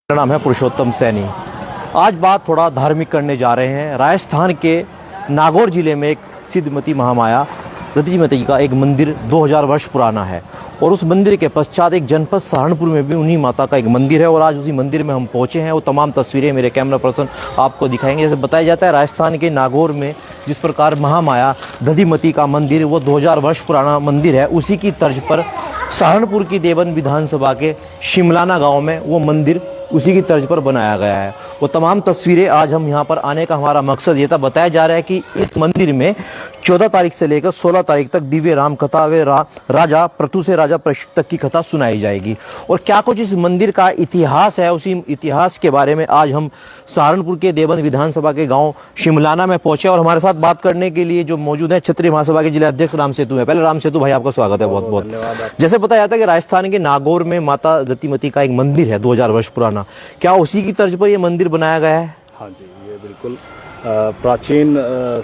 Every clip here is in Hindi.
मेरा नाम है पुरुषोत्तम सैनी। आज बात थोड़ा धार्मिक करने जा रहे हैं। राजस्थान के नागौर जिले में एक सिद्धमती महामाया दधिमती का एक मंदिर 2000 वर्ष पुराना है और उस मंदिर के पश्चात एक जनपद सहारनपुर में भी उन्हीं माता का एक मंदिर है और आज उसी मंदिर में हम पहुंचे हैं। वो तमाम तस्वीरें मेरे कैमरा पर्सन आपको दिखाएंगे। जैसे बताया जाता है राजस्थान के नागौर में जिस प्रकार महामाया दधिमती का मंदिर वो 2000 वर्ष पुराना मंदिर है, उसी की तर्ज पर सहारनपुर की देवन विधानसभा के शिमलाना गाँव में वो मंदिर उसी की तर्ज पर बनाया गया है। वो तमाम तस्वीरें आज हम यहाँ पर आने का हमारा मकसद ये था। बताया जा रहा है कि इस मंदिर में 14 तारीख से लेकर 16 तारीख तक दिव्य राम कथा व राजा प्रतु से राजा परीक्षित तक की कथा सुनाई जाएगी। और क्या कुछ इस मंदिर का इतिहास है, उसी इतिहास के बारे में आज हम सहारनपुर के देवन विधानसभा के गाँव शिमलाना में पहुंचे और हमारे साथ बात करने के लिए जो मौजूद है क्षत्रिय महासभा के जिला अध्यक्ष राम सेतु है। पहले राम सेतु भाई आपका स्वागत है, बहुत बहुत। जैसे बताया जाता है कि राजस्थान के नागौर में माता दधिमती का एक मंदिर है 2000 वर्ष पुराना, क्या उसी की तर्ज पर यह मंदिर बनाया गया है? हाँ जी, ये बिल्कुल प्राचीन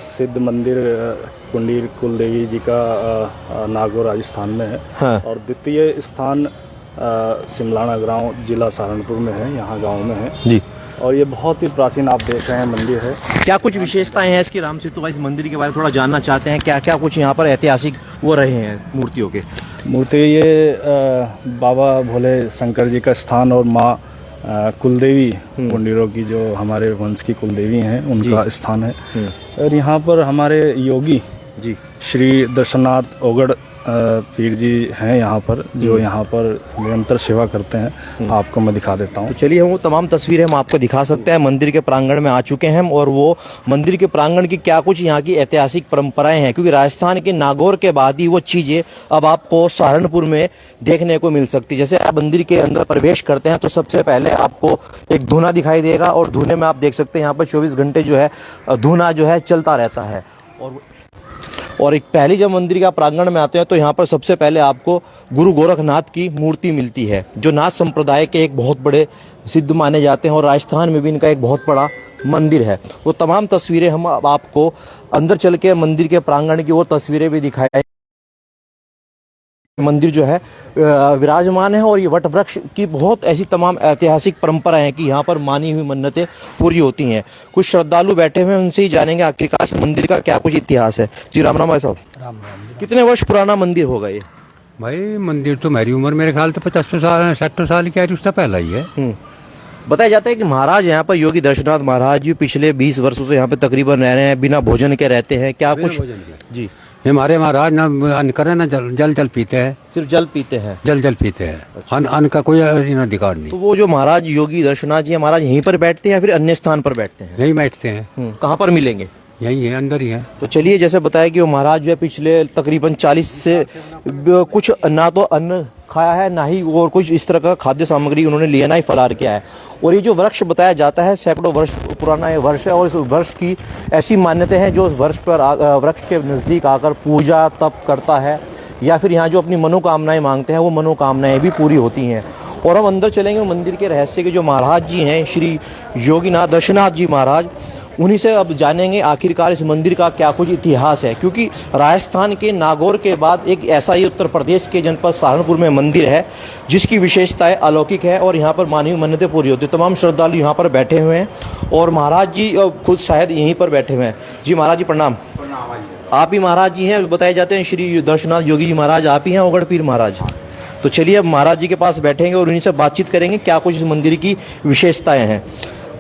सिद्ध मंदिर कुंडीर कुलदेवी जी का नागौर राजस्थान में है। हाँ। और द्वितीय स्थान शिमलाना गांव जिला सहारनपुर में है, यहाँ गांव में है जी। और ये बहुत ही प्राचीन आप देख रहे हैं मंदिर है। क्या कुछ विशेषताएं हैं इसकी? राम सेतु भाई इस मंदिर के बारे में थोड़ा जानना चाहते हैं, क्या क्या कुछ यहाँ पर ऐतिहासिक वो रहे हैं मूर्तियों के? मूर्ति ये बाबा भोले शंकर जी का स्थान और माँ कुलदेवी कुंडीरों की जो हमारे वंश की कुलदेवी हैं उनका स्थान है। और यहाँ पर हमारे योगी जी श्री दर्शनाथ ओगड़ पीर जी हैं यहाँ पर, जो यहाँ पर निरंतर सेवा करते हैं। आपको मैं दिखा देता हूँ। तो चलिए हम वो तमाम तस्वीरें हम आपको दिखा सकते हैं। मंदिर के प्रांगण में आ चुके हैं और वो मंदिर के प्रांगण की क्या कुछ यहाँ की ऐतिहासिक परंपराएं हैं, क्योंकि राजस्थान के नागौर के बाद ही वो चीजें अब आपको सहारनपुर में देखने को मिल सकती। जैसे आप मंदिर के अंदर प्रवेश करते हैं तो सबसे पहले आपको एक धूना दिखाई देगा और धूने में आप देख सकते हैं यहाँ पर 24 घंटे जो है धूना जो है चलता रहता है। और एक पहले जब मंदिर का प्रांगण में आते हैं तो यहाँ पर सबसे पहले आपको गुरु गोरखनाथ की मूर्ति मिलती है, जो नाथ संप्रदाय के एक बहुत बड़े सिद्ध माने जाते हैं और राजस्थान में भी इनका एक बहुत बड़ा मंदिर है। वो तमाम तस्वीरें हम आपको अंदर चल के मंदिर के प्रांगण की वो तस्वीरें भी दिखाई। मंदिर जो है विराजमान है और ये वट वृक्ष की बहुत ऐसी तमाम ऐतिहासिक परंपरा है कि यहाँ पर मानी हुई मन्नतें पूरी होती हैं। कुछ श्रद्धालु बैठे हुए हैं, उनसे ही जानेंगे आखिरकार इस मंदिर का क्या कुछ इतिहास है। जी राम राम भाई साहब। राम राम। कितने वर्ष पुराना मंदिर होगा ये? भाई मंदिर तो मेरी उम्र मेरे ख्याल से 50 साल 60 साल की है, उससे पहला ही है। बताया जाता है कि महाराज यहाँ पर योगी दर्शनाथ महाराज जी पिछले 20 वर्षों से यहाँ पे तकरीबन रह रहे हैं, बिना भोजन के रहते हैं। क्या कुछ? जी हमारे महाराज ना अन्न करे ना जल पीते हैं। सिर्फ जल पीते हैं? जल पीते हैं। अच्छा। अन्न का कोई अधिकार नहीं। तो वो जो महाराज योगी दर्शनाथ जी महाराज यहीं पर बैठते हैं या फिर अन्य स्थान पर बैठते हैं? यहीं बैठते हैं। कहाँ पर मिलेंगे? यही है, अंदर ही है। तो चलिए, जैसे बताया कि वो महाराज जो है पिछले तकरीबन 40 से कुछ ना तो अन्न खाया है, ना ही और कुछ इस तरह का खाद्य सामग्री उन्होंने लिया, ना ही फलाहार किया है। और ये जो वृक्ष बताया जाता है सैकड़ों वर्ष पुराना ये वर्ष है और इस वर्ष की ऐसी मान्यता है जो उस वर्ष पर वृक्ष के नज़दीक आकर पूजा तप करता है या फिर यहाँ जो अपनी मनोकामनाएं मांगते हैं वो मनोकामनाएं भी पूरी होती हैं। और हम अंदर चलेंगे मंदिर के रहस्य के जो महाराज जी हैं श्री योगीनाथ दर्शनाथ जी महाराज, उन्हीं से अब जानेंगे आखिरकार इस मंदिर का क्या कुछ इतिहास है। क्योंकि राजस्थान के नागौर के बाद एक ऐसा ही उत्तर प्रदेश के जनपद सहारनपुर में मंदिर है जिसकी विशेषताएं अलौकिक है और यहाँ पर मानी हुई मन्नतें पूरी होती है। तमाम श्रद्धालु यहाँ पर बैठे हुए हैं और महाराज जी खुद शायद यहीं पर बैठे हुए हैं। जी महाराज जी प्रणाम। आप ही महाराज जी हैं, बताए जाते हैं श्री दर्शनाथ योगी जी महाराज आप ही हैं, ओगड़ पीर महाराज? तो चलिए अब महाराज जी के पास बैठेंगे और उन्हीं से बातचीत करेंगे क्या कुछ इस मंदिर की विशेषताएं हैं।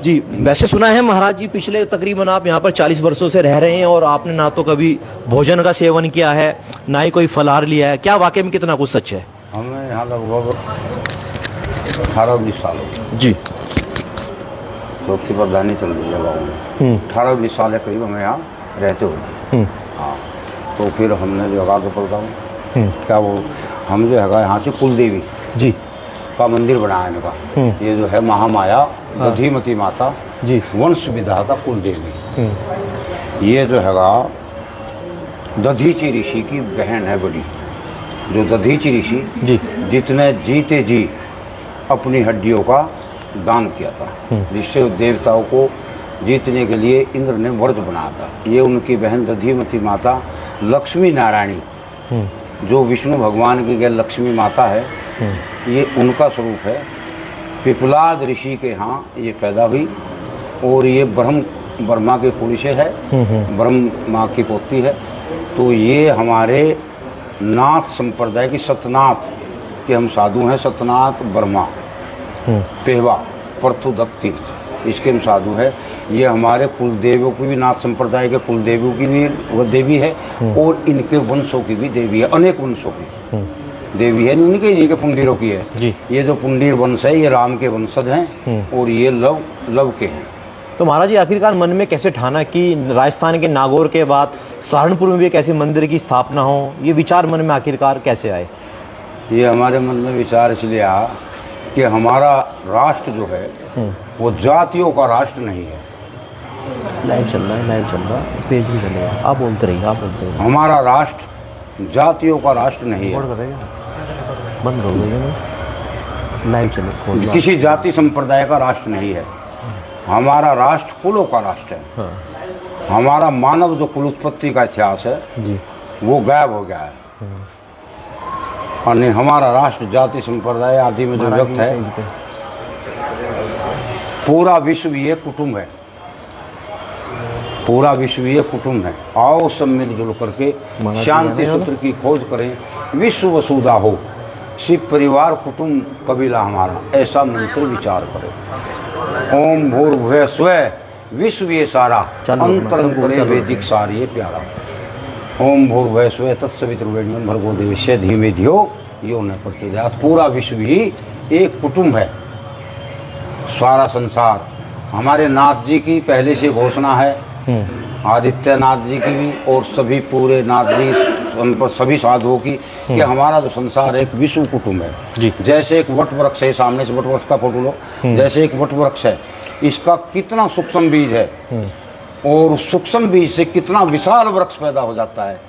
जी वैसे सुना है महाराज जी पिछले तकरीबन आप यहाँ पर 40 वर्षों से रह रहे हैं और आपने ना तो कभी भोजन का सेवन किया है ना ही कोई फलाहार लिया है, क्या वाकई में कितना कुछ सच है? हमें यहाँ लगभग 18-19 साल हो जी। चौथी प्रधानी चल रही है गाँव में। 18-19 साल है करीब हमें यहाँ रहते हुए। हाँ, तो फिर हमने जो आगे पड़ता हूँ क्या वो हम जो है यहाँ से कुलदेवी जी का मंदिर बनाया इनका। ये जो है महामाया दधिमती माता जी वंश विधाता कुलदेवी। ये जो हैगा दधीची ऋषि की बहन है बड़ी, जो दधीची ऋषि जी जितने जीते जी अपनी हड्डियों का दान किया था, जिससे देवताओं को जीतने के लिए इंद्र ने व्रत बनाया था। ये उनकी बहन दधिमती माता लक्ष्मी नारायणी, जो विष्णु भगवान की लक्ष्मी माता है, ये उनका स्वरूप है। पिपलाद ऋषि के यहाँ ये पैदा हुई और ये ब्रह्मा के कुल से है, ब्रह्मा की पोती है। तो ये हमारे नाथ संप्रदाय की सतनाथ के हम साधु हैं। सतनाथ ब्रह्मा पेहवा पर्थुदत्त तीर्थ, इसके हम साधु है। ये हमारे कुलदेवों की भी, नाथ संप्रदाय के कुलदेवों की भी वो देवी है और इनके वंशों की भी देवी है, अनेक वंशों की देवी है। इनके पुंडीरों की है जी। ये जो पुंडीर वंश है ये राम के वंशज हैं और ये लव के हैं। तो महाराज जी आखिरकार मन में कैसे ठाना कि राजस्थान के नागौर के बाद सहारनपुर में भी एक ऐसे मंदिर की स्थापना हो, ये विचार मन में आखिरकार कैसे आए? ये हमारे मन में विचार इसलिए आया कि हमारा राष्ट्र जो है वो जातियों का राष्ट्र नहीं है। लाइव चल रहा है, पेज भी चलेगा, आप बोलते रहिए। हमारा राष्ट्र जातियों का राष्ट्र नहीं है। बंद हो गई, लाइव चले। किसी जाति संप्रदाय का राष्ट्र नहीं है। हमारा राष्ट्र कुलों का राष्ट्र है। हाँ। हमारा मानव जो कुल उत्पत्ति का इतिहास है जी, वो गायब हो गया है। और हमारा राष्ट्र जाति संप्रदाय आदि में जो व्यक्त है, पूरा विश्व ये कुटुंब है, पूरा विश्व ये कुटुंब है। आओ सब मिलजुल करके शांति सूत्र की खोज करें, विश्व वसुधा हो, शिव परिवार कुटुंब कबीला हमारा, ऐसा मंत्र विचार करें। ओम भूर्भुवः स्वः विश्व ये सारा, अंतरंग करे वैदिक सार ये प्यारा। ओम भूर्भुवः स्वः तत्सवितुर्वरेण्यं भर्गो देवस्य धीमे धियो यो न प्रचोदयात्। पूरा विश्व ही एक कुटुंब है, सारा संसार। हमारे नाथ जी की पहले से घोषणा है, आदित्यनाथ जी की भी और सभी पूरे नाथ जी सभी साधुओं की, कि हमारा जो संसार एक विश्व कुटुंब है जी। जैसे एक वट वृक्ष है, सामने से वट वृक्ष का फोटो लो, जैसे एक वट वृक्ष है, इसका कितना सूक्ष्म बीज है और उस सूक्ष्म बीज से कितना विशाल वृक्ष पैदा हो जाता है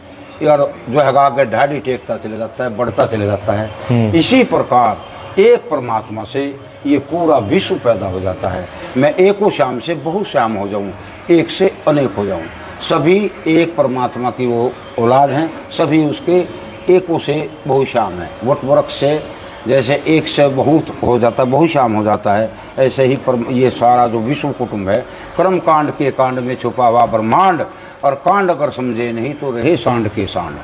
यार, जो है आगे ढाडी टेकता चले जाता है, बढ़ता चले जाता है। इसी प्रकार एक परमात्मा से ये पूरा विश्व पैदा हो जाता है। मैं एको श्याम से बहु श्याम हो जाऊं, एक से अनेक हो जाऊं। सभी एक परमात्मा की वो औलाद हैं, सभी उसके एको से बहु श्याम है। वट वृक्ष से जैसे एक से बहुत हो जाता है, बहु श्याम हो जाता है, ऐसे ही ये सारा जो विश्व कुटुंब है, कर्म कांड के कांड में छुपा हुआ ब्रह्मांड, और कांड अगर समझे नहीं तो रहे सांड के सांड।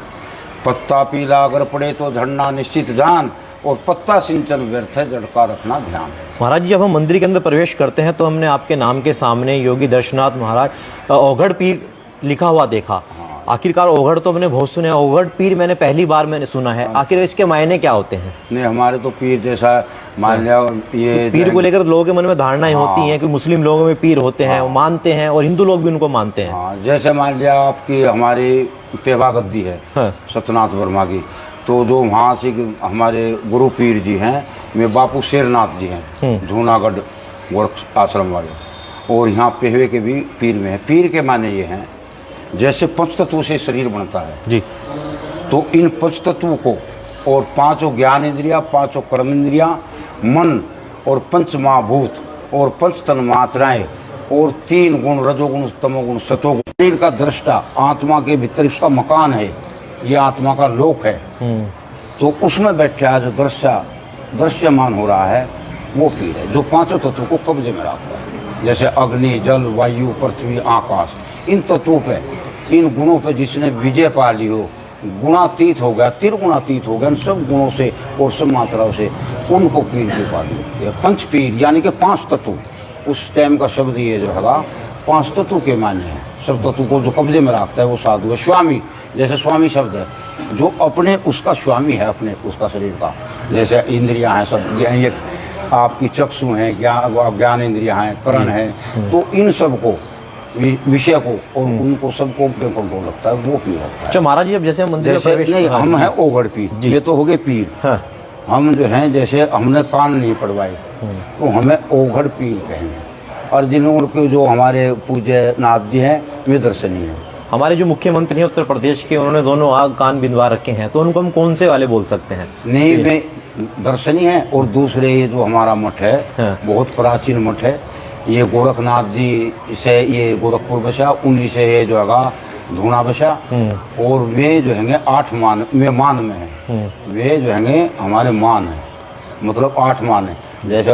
पत्ता पीला अगर पड़े तो झड़ना निश्चित जान, और पत्ता सिंचन व्यर्थ है जड़ का रखना ध्यान। महाराज जी जब हम मंदिर के अंदर प्रवेश करते हैं तो हमने आपके नाम के सामने योगी दर्शनाथ महाराज ओघड़ पीर लिखा हुआ देखा। आखिरकार ओघड़ तो मैंने बहुत सुने, ओघड़ पीर मैंने पहली बार मैंने सुना है। आखिर इसके मायने क्या होते हैं? नहीं, हमारे तो पीर जैसा मान लिया, ये तो पीर को लेकर लोगों के मन में धारणाएं होती हैं कि मुस्लिम लोगों में पीर होते हैं, वो मानते हैं, और हिंदू लोग भी उनको मानते हैं। जैसे मान लिया आपकी हमारी पेवा गद्दी है सतनाथ वर्मा की, तो जो वहाँ से हमारे गुरु पीर जी हैं, वे बापू शेरनाथ जी हैं, जूनागढ़ गोरख आश्रम वाले, और यहाँ पेहवे के भी पीर में है। पीर के माने ये हैं, जैसे पंचतत्व से शरीर बनता है जी, तो इन पंचतत्वों को और पांचों ज्ञान इंद्रिया, पांचों कर्म इंद्रिया, मन और पंच महाभूत और पंच तन मात्राएं और तीन गुण रजोगुण तमोगुण सतोगुण, शरीर का दृष्टा आत्मा के भीतर इसका मकान है, ये आत्मा का लोक है। तो उसमें बैठा जो दृश्यमान हो रहा है वो पीर है, जो पांचों तत्वों को कब्जे में रखता है। जैसे अग्नि, जल, वायु, पृथ्वी, आकाश, इन तत्वों पे, इन गुणों पे जिसने विजय पा ली हो, गुणातीत हो गया, त्रिगुणातीत हो गया, सब गुणों से और सब मात्राओं से, उनको पीर की उपाधि मिलती है। पंच पीर यानी कि पांच तत्व, उस टाइम का शब्द ये जो है पांच तत्व के माने हैं। सब तत्व को जो कब्जे में रखता है वो साधु है। स्वामी, जैसे स्वामी शब्द है, जो अपने उसका स्वामी है, अपने उसका शरीर का। जैसे इंद्रियां हैं, सब ये आपकी चक्षु हैं, ज्ञान इंद्रियां हैं, करण है, तो इन सब को, विषय को और उनको सबको कंट्रोल रखता है, वो पीर रखता है। अच्छा महाराज जी, अब जैसे हम मंदिर में प्रवेश, नहीं, हम हैं ओघड़ पीर, ये तो हो गए पीर। हाँ। हम जो हैं, जैसे हमने कान नहीं पड़वाए तो हमें ओघड़ पीर कहेंगे, और जिन्होंने जो हमारे पूज्य नाथ जी हैं वे दर्शनीय हैं। हमारे जो मुख्यमंत्री हैं उत्तर प्रदेश के, उन्होंने दोनों आग कान बिंदवा रखे हैं, तो उनको हम कौन से वाले बोल सकते हैं? नहीं, वे दर्शनीय है। और दूसरे ये जो हमारा मठ है, बहुत प्राचीन मठ है, ये गोरखनाथ जी से ये गोरखपुर बसा, उन्हीं से ये जो है धूना बसा, और वे जो हैंगे 8 मान में हैं, वे जो हैंगे हमारे मान है, मतलब 8 मान है। जैसे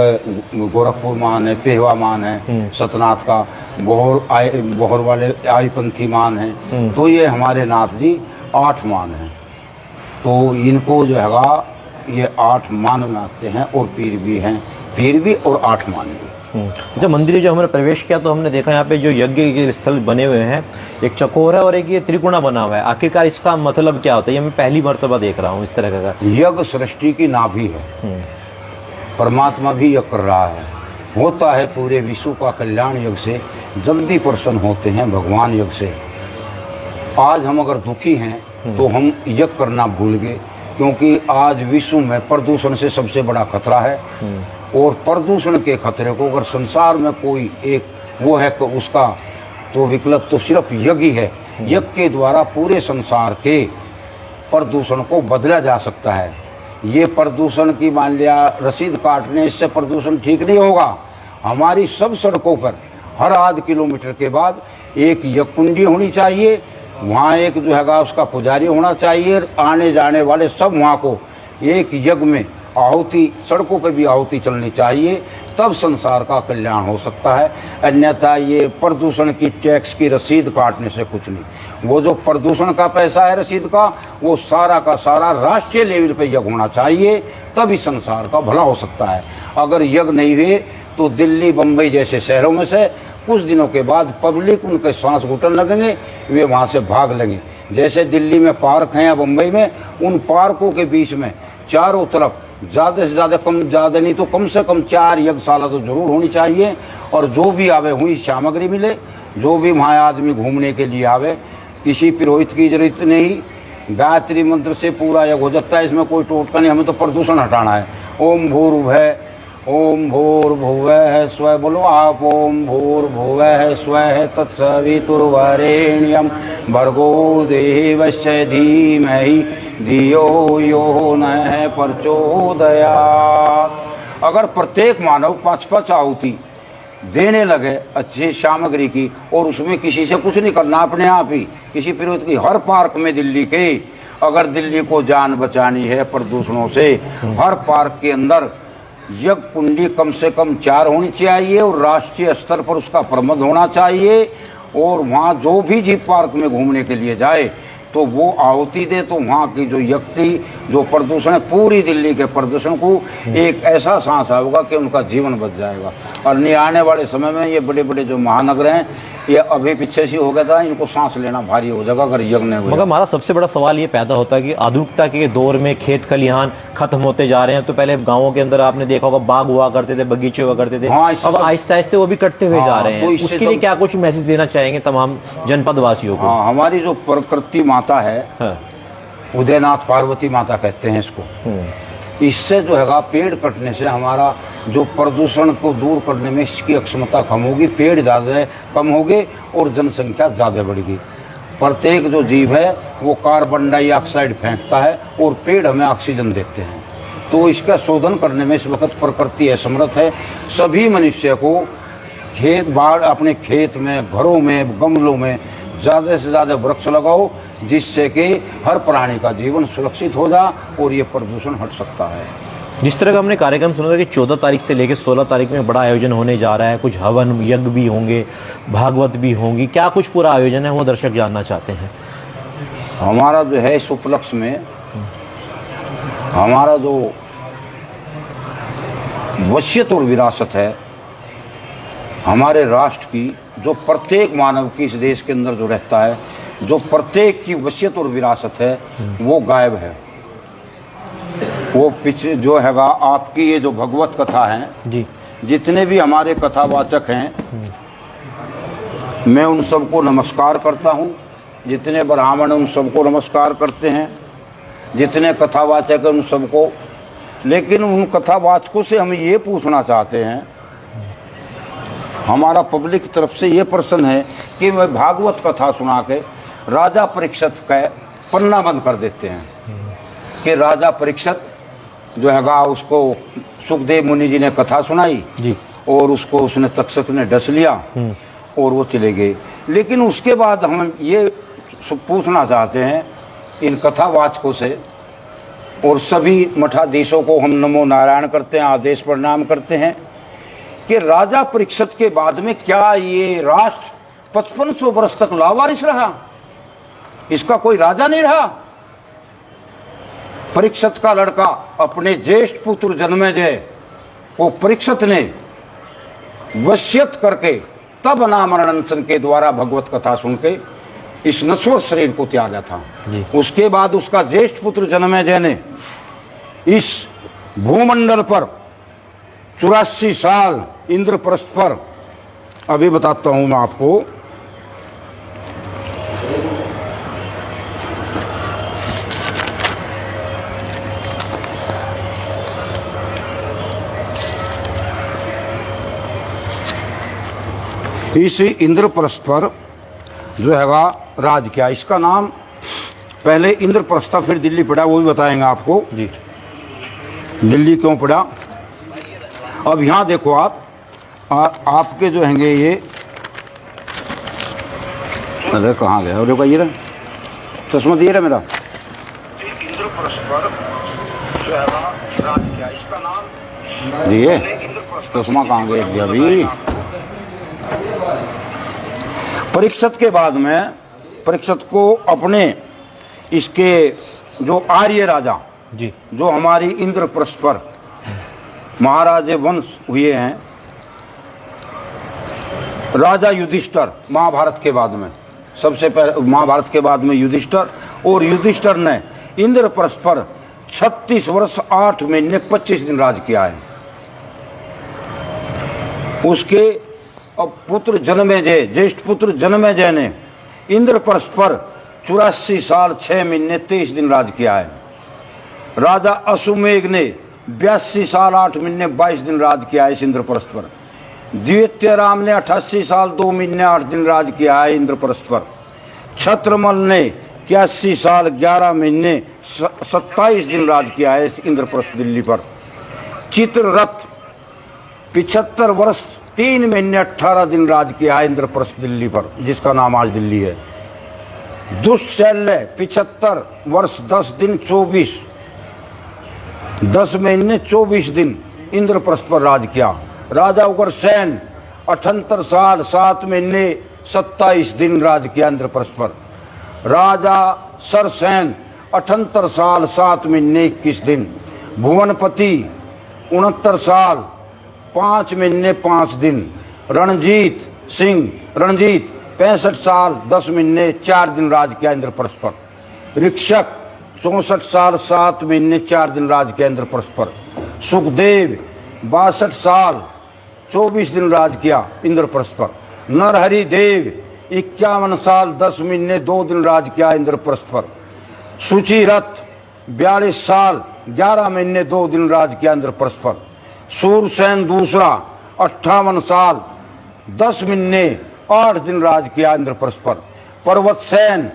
गोरखपुर मान है, पेहवा मान है, सतनाथ का बोहर वाले आईपंथी मान है। तो ये हमारे नाथ जी 8 मान हैं। तो इनको जो है ये 8 मान मानते हैं और पीर भी हैं, पीर भी और 8 मान भी। जब मंदिर जो हमने प्रवेश किया तो हमने देखा यहाँ पे जो यज्ञ के स्थल बने हुए हैं, एक चकोर है और एक ये त्रिकोणा बना हुआ है। आखिरकार इसका मतलब क्या होता है? ये मैं पहली मर्तबा देख रहा हूँ इस तरह का। यज्ञ सृष्टि की नाभि है, परमात्मा भी यज्ञ कर रहा है। होता है पूरे विश्व का कल्याण यज्ञ से, जल्दी प्रसन्न होते हैं भगवान यज्ञ से। आज हम अगर दुखी हैं तो हम यज्ञ करना भूल गए, क्योंकि आज विश्व में प्रदूषण से सबसे बड़ा खतरा है। और प्रदूषण के खतरे को अगर संसार में कोई एक वो है तो उसका तो विकल्प तो सिर्फ यज्ञ ही है। यज्ञ के द्वारा पूरे संसार के प्रदूषण को बदला जा सकता है। ये प्रदूषण की मान लिया रसीद काटने, इससे प्रदूषण ठीक नहीं होगा। हमारी सब सड़कों पर हर आध किलोमीटर के बाद एक यज्ञ कुंडी होनी चाहिए, वहाँ एक जो है उसका पुजारी होना चाहिए। आने जाने वाले सब वहाँ को एक यज्ञ में आहुति, सड़कों पर भी आहुति चलनी चाहिए, तब संसार का कल्याण हो सकता है। अन्यथा ये प्रदूषण की टैक्स की रसीद काटने से कुछ नहीं। वो जो प्रदूषण का पैसा है रसीद का, वो सारा का सारा राष्ट्रीय लेवल पे यज्ञ होना चाहिए, तभी संसार का भला हो सकता है। अगर यज्ञ नहीं हुए तो दिल्ली बम्बई जैसे शहरों में से कुछ दिनों के बाद पब्लिक उनके सांस घुटन लगेंगे, वे वहाँ से भाग लेंगे। जैसे दिल्ली में पार्क हैं या बम्बई में, उन पार्कों के बीच में चारों तरफ ज़्यादा से ज़्यादा ज़्यादा नहीं तो कम से कम 4 यज्ञशाला तो जरूर होनी चाहिए। और जो भी आवे हुई सामग्री मिले, जो भी वहाँ आदमी घूमने के लिए आवे, किसी पुरोहित की जरूरत नहीं, गायत्री मंत्र से पूरा यज्ञ हो जाता है। इसमें कोई टोटका नहीं, हमें तो प्रदूषण हटाना है। ओम भूर्भुवः ओम भूर्भुवः स्वः, बोलो आप। ओम भूर्भुवः स्वः तत्सवितुर्वरेण्यं भर्गो देवस्य धीमहि धियो यो नः प्रचोदयात्। अगर प्रत्येक मानव 5-5 आहुति देने लगे अच्छी सामग्री की, और उसमें किसी से कुछ नहीं करना, अपने आप ही किसी पुरोहित की, हर पार्क में दिल्ली के, अगर दिल्ली को जान बचानी है प्रदूषणों से, हर पार्क के अंदर यज्ञ कुंडी कम से कम 4 होनी चाहिए और राष्ट्रीय स्तर पर उसका प्रबंध होना चाहिए। और वहाँ जो भी जीप पार्क में घूमने के लिए जाए तो वो आहुति दे, तो वहाँ की जो व्यक्ति जो प्रदूषण है, पूरी दिल्ली के प्रदूषण को एक ऐसा सांस आएगा कि उनका जीवन बच जाएगा। और नहीं आने वाले समय में ये बड़े बड़े जो महानगर हैं, ये अभी पीछे से हो गया था, इनको सांस लेना भारी हो जाएगा अगर यज्ञ नहीं हुआ। मगर हमारा सबसे बड़ा सवाल ये पैदा होता है कि आधुनिकता के दौर में खेत खलिहान खत्म होते जा रहे हैं। तो पहले गाँवों के अंदर आपने देखा होगा बाग हुआ करते थे, बगीचे हुआ करते थे, अब आहिस्ते आहिस्ते वो भी कटते हुए जा रहे हैं। तो उसके लिए क्या कुछ मैसेज देना चाहेंगे तमाम जनपद वासियों को? हमारी जो प्रकृति माता है, उदयनाथ पार्वती माता कहते हैं इसको, इससे जो है पेड़ कटने से हमारा जो प्रदूषण को दूर करने में इसकी क्षमता कम होगी, पेड़ ज़्यादा कम होंगे और जनसंख्या ज़्यादा बढ़ेगी। प्रत्येक जो जीव है वो कार्बन डाइऑक्साइड फेंकता है और पेड़ हमें ऑक्सीजन देते हैं। तो इसका शोधन करने में इस वक्त प्रकृति असमर्थ है। सभी मनुष्य को खेत बाढ़ अपने खेत में, घरों में, गमलों में ज़्यादा से ज़्यादा वृक्ष लगाओ, जिससे कि हर प्राणी का जीवन सुरक्षित हो जाए और ये प्रदूषण हट सकता है। जिस तरह का हमने कार्यक्रम सुना था कि 14 तारीख से लेकर 16 तारीख में बड़ा आयोजन होने जा रहा है, कुछ हवन यज्ञ भी होंगे, भागवत भी होंगी, क्या कुछ पूरा आयोजन है वो दर्शक जानना चाहते हैं। हमारा जो है इस उपलक्ष्य में हमारा जो वसीयत और विरासत है हमारे राष्ट्र की, जो प्रत्येक मानव की इस देश के अंदर जो रहता है, जो प्रत्येक की वसीयत और विरासत है, वो गायब है। वो पीछे जो हैगा आपकी ये जो भगवत कथा है जी, जितने भी हमारे कथावाचक हैं, मैं उन सबको नमस्कार करता हूँ। जितने ब्राह्मण उन सबको नमस्कार करते हैं, जितने कथावाचक हैं उन सबको। लेकिन उन कथावाचकों से हम ये पूछना चाहते हैं, हमारा पब्लिक की तरफ से ये प्रश्न है कि वह भागवत कथा सुना के राजा परीक्षित का पन्ना बंद कर देते हैं कि राजा परीक्षित जो हैगा उसको सुखदेव मुनि जी ने कथा सुनाई जी, और उसको उसने तक्षक ने डस लिया और वो चले गए। लेकिन उसके बाद हम ये पूछना चाहते हैं इन कथावाचकों से और सभी मठाधीशों को हम नमो नारायण करते हैं, आदेश प्रणाम करते हैं कि राजा परीक्षित के बाद में क्या ये राष्ट्र 5500 वर्ष तक लावारिस रहा? इसका कोई राजा नहीं रहा। परीक्षित का लड़का अपने ज्येष्ठ पुत्र जन्मेजय को परीक्षित ने वसीयत करके तब अनामरण अनशन के द्वारा भगवत कथा सुन के इस नश्वर शरीर को त्यागा था। उसके बाद उसका ज्येष्ठ पुत्र जन्मेजय ने इस भूमंडल पर 84 साल इंद्रप्रस्थ पर, अभी बताता हूं मैं आपको, इस इंद्रप्रस्थ पर जो हैगा राज किया। इसका नाम पहले इंद्रप्रस्थ था, फिर दिल्ली पड़ा, वो भी बताएंगे आपको जी दिल्ली क्यों पड़ा। अब यहां देखो आपके जो हैंगे ये, अरे कहाँ गया? अरे भाई ये चश्मा दिए रहा मेरा। इंद्रप्रस्थ पर जो हैगा राज किया। इसका नाम दिए, चश्मा कहाँ गया अभी? परीक्षित के बाद में परीक्षित को अपने इसके जो आर्य राजा जी, जो हमारी इंद्रप्रस्थ पर महाराज वंश हुए हैं, राजा युधिष्ठिर, महाभारत के बाद में सबसे पहले, महाभारत के बाद में युधिष्ठिर, और युधिष्ठिर ने इंद्रप्रस्थ पर 36 वर्ष 8 महीने 25 दिन राज किया है। उसके अब पुत्र जन्मेजय, ज्येष्ठ पुत्र जन्मेजय ने इंद्रप्रस्थ पर 84 साल 6 महीने 23 दिन राज किया है। राजा अश्वमेघ ने 82 साल 8 महीने 22 दिन राज किया है इस इंद्रप्रस्थ पर। द्वितीय राम ने 88 साल 2 महीने 8 दिन राज किया है इंद्रप्रस्थ पर। छत्रमल ने 81 साल 11 महीने 27 दिन राज किया है इस इंद्रप्रस्थ दिल्ली पर। चित्ररथ 75 वर्ष 3 महीने 18 दिन राज किया है इंद्रप्रस्थ दिल्ली पर, जिसका नाम आज दिल्ली है। दुष्शैल्य 75 वर्ष 10 दिन 10 महीने 24 दिन इंद्रप्रस्थ पर राज किया। राजा उग्रसेन 78 साल 7 महीने 27 दिन राज किया इंद्रप्रस्थ पर। राजा सरसेन 78 साल 7 महीने 21 दिन। भुवनपति 69 साल 5 महीने 5 दिन। रणजीत 65 साल 10 महीने 4 दिन राज किया इंद्रप्रस्थ पर। ऋक्षक 64 साल 7 महीने 4 दिन राज किया इंद्रप्रस्थ पर। सुखदेव 62 साल 24 दिन राज किया इंद्रप्रस्थ पर। नरहरि देव 51 साल 10 महीने 2 दिन राज किया इंद्रप्रस्थ पर। सुचिरथ 42 साल 11 महीने 2 दिन राज किया इंद्रप्रस्थ पर। सूरसेन दूसरा 58 साल 10 महीने 8 दिन राज किया इंद्रप्रस्थ पर। पर्वतसेन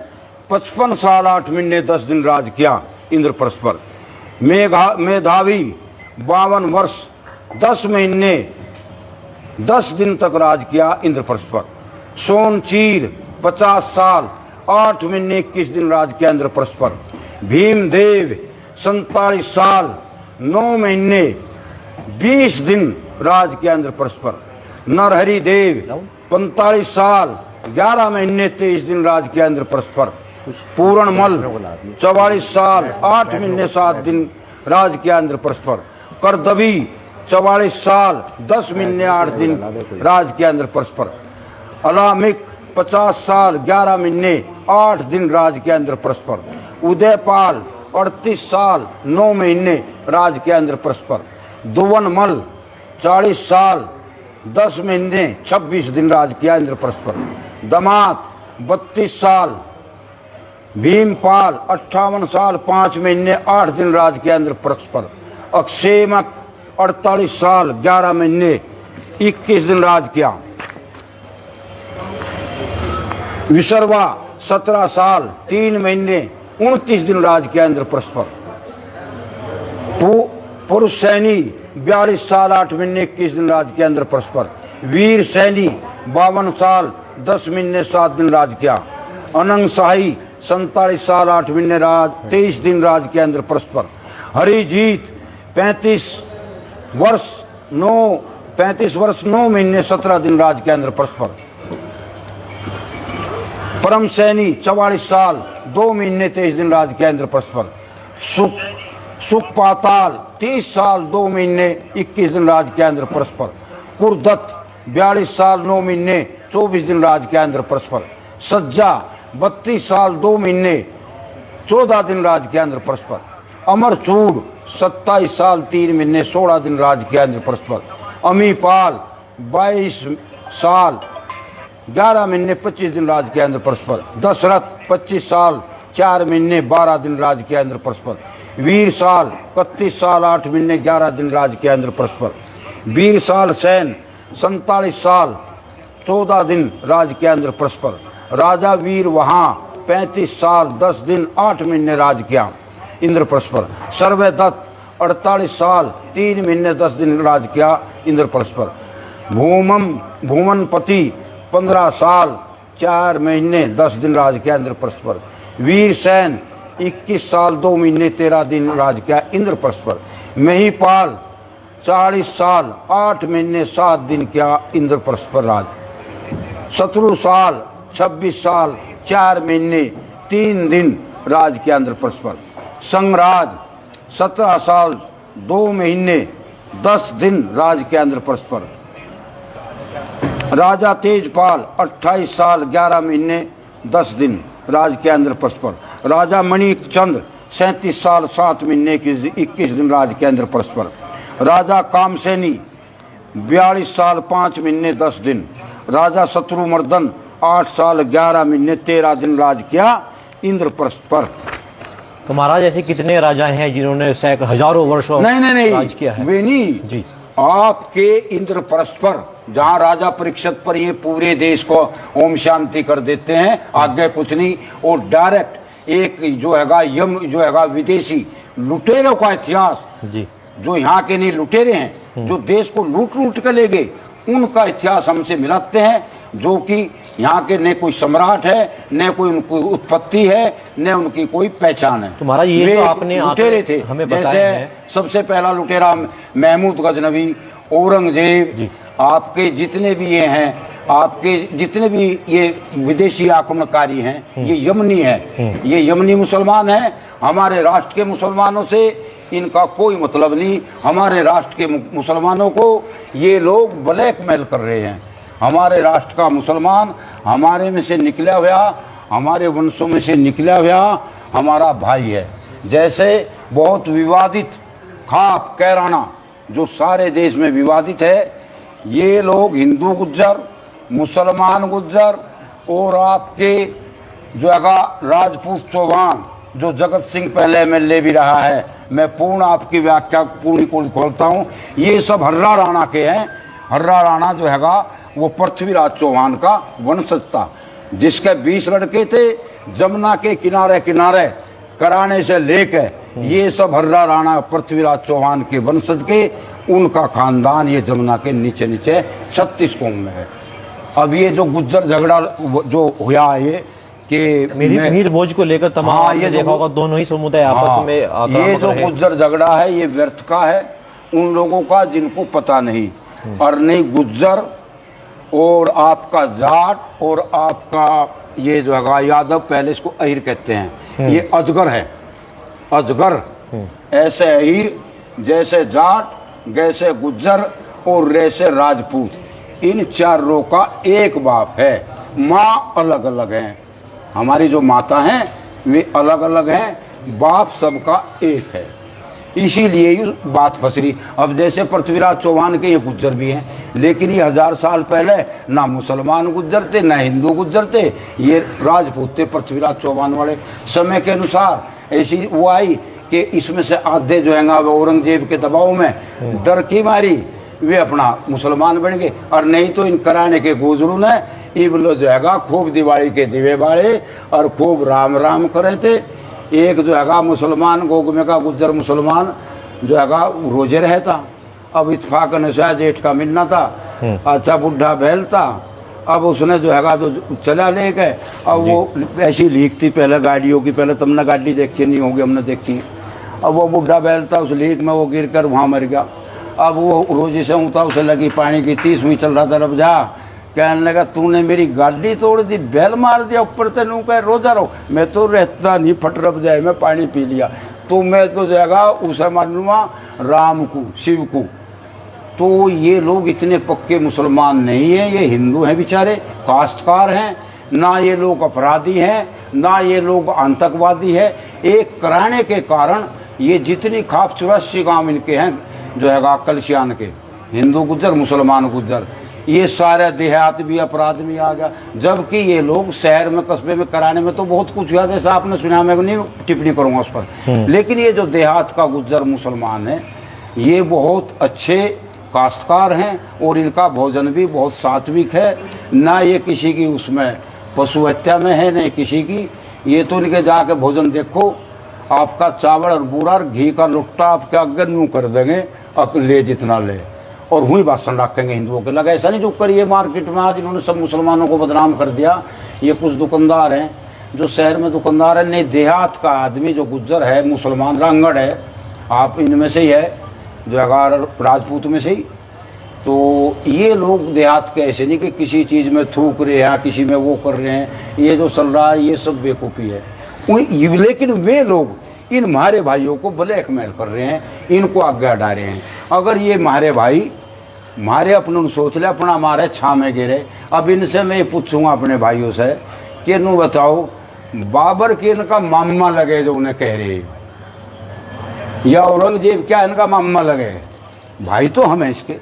55 साल 8 महीने 10 दिन राज किया इंद्रप्रस्थ पर। मेधावी 52 वर्ष 10 महीने 10 दिन तक राज किया इंद्रप्रस्थ पर। सोनचीर 50 साल 8 महीने 21 दिन राज किया इंद्रप्रस्थ पर। भीमदेव 47 साल 9 महीने 20 दिन राज किया इंद्रप्रस्थ पर। नरहरि देव 45 साल 11 महीने 23 दिन राज किया इंद्रप्रस्थ पर। पूरणमल 44 साल 8 महीने 7 दिन राज किया इंद्रप्रस्थ पर। करदबी 44 साल 10 महीने 8 दिन राज किया इंद्रप्रस्थ पर। अलामिक 50 साल 11 महीने 8 दिन राज किया इंद्रप्रस्थ पर। उदयपाल 38 साल 9 महीने राज किया इंद्रप्रस्थ पर। दुवनमल 40 साल 10 महीने 26 दिन राज किया इंद्रप्रस्थ पर। दमात 32 साल। भीमपाल 58 साल 5 महीने 8 दिन राज किया इंद्रप्रस्थ पर। अक्षेमक 48 साल 11 महीने 21 दिन राज किया। विसर्वा 17 साल 3 महीने 29 दिन राज किया इंद्रप्रस्थ पर। पुरुष सैनी 42 साल 8 महीने 21 दिन राज किया इंद्रप्रस्थ पर। वीर सैनी 52 साल 10 महीने 7 दिन राज किया। अनंग शाही 47 साल 8 महीने 23 दिन राज किया इंद्रप्रस्थ पर। हरी जीत 35 वर्ष 9 महीने 17 दिन राज के इंद्रप्रस्थ पर। परम सैनी 44 साल 2 महीने 23 दिन राज के इंद्रप्रस्थ पर। सुख पाताल 30 साल 2 महीने 21 दिन राज के इंद्रप्रस्थ पर। कुरदत्त 42 साल 9 महीने 24 दिन राज के इंद्रप्रस्थ पर। सज्जा 32 साल 2 महीने 14 दिन राज के इंद्रप्रस्थ पर। अमरचूड़ 27 साल 3 महीने 16 दिन राज के इंद्रप्रस्थ पर। अमीपाल 22 साल 11 महीने 25 दिन राज के इंद्रप्रस्थ पर। दशरथ 25 साल 4 महीने 12 दिन राज के इंद्रप्रस्थ पर। वीर साल 31 साल 8 महीने 11 दिन राज के इंद्रप्रस्थ पर। वीर साल सैन 47 साल 14 दिन राज के इंद्रप्रस्थ पर। राजा वीर वहां 35 साल 10 दिन 8 महीने राज किया इंद्रप्रस्थ पर। सर्वदत्त 48 साल 3 महीने 10 दिन राज किया इंद्रप्रस्थ पर। भूमनपति 15 साल 4 महीने 10 दिन राज किया इंद्रप्रस्थ पर। वीर सैन 21 साल 2 महीने 13 दिन राज किया इंद्रप्रस्थ पर। महिपाल 40 साल 8 महीने 7 दिन किया इंद्रप्रस्थ पर राज। शत्रु साल 26 साल 4 महीने 3 दिन राज किया इंद्रप्रस्थ पर। संगराज 17 साल 2 महीने 10 दिन राज किया इंद्रप्रस्थ पर। राजा तेजपाल 28 साल 11 महीने 10 दिन राज किया इंद्रप्रस्थ पर। राजा मणिचंद्र 37 साल 7 महीने 21 दिन राज किया इंद्रप्रस्थ पर। राजा कामसेनी 42 साल 5 महीने 10 दिन। राजा शत्रुमर्दन 8 साल 11 महीने 13 दिन राज किया इंद्रप्रस्थ पर। तो महाराज ऐसे कितने राजा हैं जिन्होंने हजारों वर्षों नहीं राज किया है? वे नहीं जी, आपके इंद्रप्रस्थ पर जहाँ राजा परीक्षित पर ये पूरे देश को ओम शांति कर देते हैं, आगे कुछ नहीं। और डायरेक्ट एक जो हैगा विदेशी लुटेरों का इतिहास जी, जो यहाँ के नहीं लुटेरे हैं, जो देश को लूट कर ले गए, उनका इतिहास हमसे मिलाते हैं। जो कि यहाँ के न कोई सम्राट है, न कोई उनकी उत्पत्ति है, न उनकी कोई पहचान है। तो महाराज ये तो आपने लुटेरे थे, हमें बताया है। सबसे पहला लुटेरा महमूद गजनवी, औरंगजेब, आपके जितने भी ये हैं, आपके जितने भी ये विदेशी आक्रमणकारी हैं, ये यमनी है, ये यमनी मुसलमान हैं। हमारे राष्ट्र के मुसलमानों से इनका कोई मतलब नहीं। हमारे राष्ट्र के मुसलमानों को ये लोग ब्लैकमेल कर रहे हैं। हमारे राष्ट्र का मुसलमान हमारे में से निकला हुआ, हमारे वंशों में से निकला हुआ हमारा भाई है। जैसे बहुत विवादित खाप कैराना जो सारे देश में विवादित है, ये लोग हिंदू गुज्जर, मुसलमान गुज्जर और आपके जो राजपूत चौहान, जो जगत सिंह पहले एमएलए भी रहा है, मैं पूर्ण आपकी व्याख्या पूरी को खोलता हूँ, ये सब हर्रा राणा के हैं। हर्रा राणा जो हैगा वो पृथ्वीराज चौहान का वंशज था, जिसके 20 लड़के थे। जमुना के किनारे किनारे कराने से लेकर ये सब हर्रा राणा पृथ्वीराज चौहान के वंशज के, उनका खानदान ये जमुना के नीचे नीचे 36 कौम में है। अब ये जो गुज्जर झगड़ा जो हुआ है ये कि मीर भोज को लेकर तमाम ये देखा होगा, दोनों ही समुदाय आपस में ये जो गुज्जर झगड़ा है ये व्यर्थ का है उन लोगों का जिनको पता नहीं। और नहीं गुज्जर और आपका जाट और आपका ये जो है यादव, पहले इसको अहिर कहते हैं, ये अजगर है। अजगर ऐसे अहिर जैसे जाट, जैसे गुज्जर और जैसे राजपूत, इन चारों का एक बाप है। माँ अलग अलग हैं, हमारी जो माता हैं वे अलग अलग हैं, बाप सबका एक है। इसीलिए ये बात फंस रही। अब जैसे पृथ्वीराज चौहान के ये गुज्जर भी हैं, लेकिन ये 1000 साल पहले ना मुसलमान गुज्जर थे ना हिंदू गुज्जर थे, ये राजपूत थे। पृथ्वीराज चौहान वाले समय के अनुसार ऐसी वो आई कि इसमें से आधे जो है वो औरंगजेब के दबाव में डर की मारी वे अपना मुसलमान बन गए। और नहीं तो इन कराने के गुजरू ने इबलो जो है खूब दिवाली के दिवे बाले और खूब राम राम करे थे। एक जो है मुसलमान गोग में का गुज्जर मुसलमान जो है रोजे रहता। अब इत्फाक अनुसार जेठ का मिलना था, अच्छा बुढ़ा बैल था। अब उसने जो है जो चला ले गए। अब वो ऐसी लीक थी पहले गाड़ियों की, पहले तुमने गाड़ी देखी नहीं होगी, हमने देखी। अब वो बुढ़ा बैल था, उस लीक में वो गिर कर वहाँ मर गया। अब वो रोजी से ऊँचा उसे लगी पानी की 30 में चल रहा था, रब जा कहने लगा तूने मेरी गाड़ी तोड़ दी, बैल मार दिया ऊपर से, नू कह रोजा रहो, मैं तो रहता नहीं फट रब जाए, मैं पानी पी लिया, तो मैं तो जाएगा उसे मानूंगा राम को, शिव को। तो ये लोग इतने पक्के मुसलमान नहीं है, ये हिंदू हैं बेचारे, काश्तकार हैं, ना ये लोग अपराधी हैं, ना ये लोग आतंकवादी है। एक कराने के कारण ये जितनी खाप 84 गाँव इनके हैं जो है कलशियान के, हिंदू गुज्जर मुसलमान गुज्जर, ये सारे देहात भी अपराध में आ गया। जबकि ये लोग शहर में कस्बे में कराने में तो बहुत कुछ हुआ, जैसा आपने सुना, मैं नहीं टिप्पणी करूंगा उस पर, लेकिन ये जो देहात का गुज्जर मुसलमान है ये बहुत अच्छे काश्तकार हैं और इनका भोजन भी बहुत सात्विक है, ना ये किसी की उसमें पशु हत्या में है, नहीं किसी की। ये तो इनके जाके भोजन देखो, आपका चावल और बूरा और घी का लुट्टा आपके अगर यूं कर देंगे, ले जितना ले, और हुई बासन रखेंगे हिंदुओं के लगे। ऐसा नहीं जो करिए मार्केट में आज इन्होंने सब मुसलमानों को बदनाम कर दिया। ये कुछ दुकानदार हैं जो शहर में दुकानदार है, नहीं देहात का आदमी जो गुज्जर है मुसलमान रांगड़ है, आप इनमें से ही है जो अगर राजपूत में से ही, तो ये लोग देहात के ऐसे नहीं कि किसी चीज़ में थूक रहे हैं, किसी में वो कर रहे हैं, ये जो चल रहा है ये सब बेवकूफ़ी है। लेकिन वे लोग इन हमारे भाइयों को ब्लैकमेल कर रहे हैं, इनको आज्ञा डाल रहे हैं। अगर ये हमारे भाई मारे अपने सोच ले अपना मारे छा में गिरे। अब इनसे मैं पूछूंगा अपने भाइयों से कि नू बताओ बाबर के इनका मामा लगे जो उन्हें कह रहे, या औरंगजेब क्या इनका मामा लगे? भाई तो हम हैं इसके,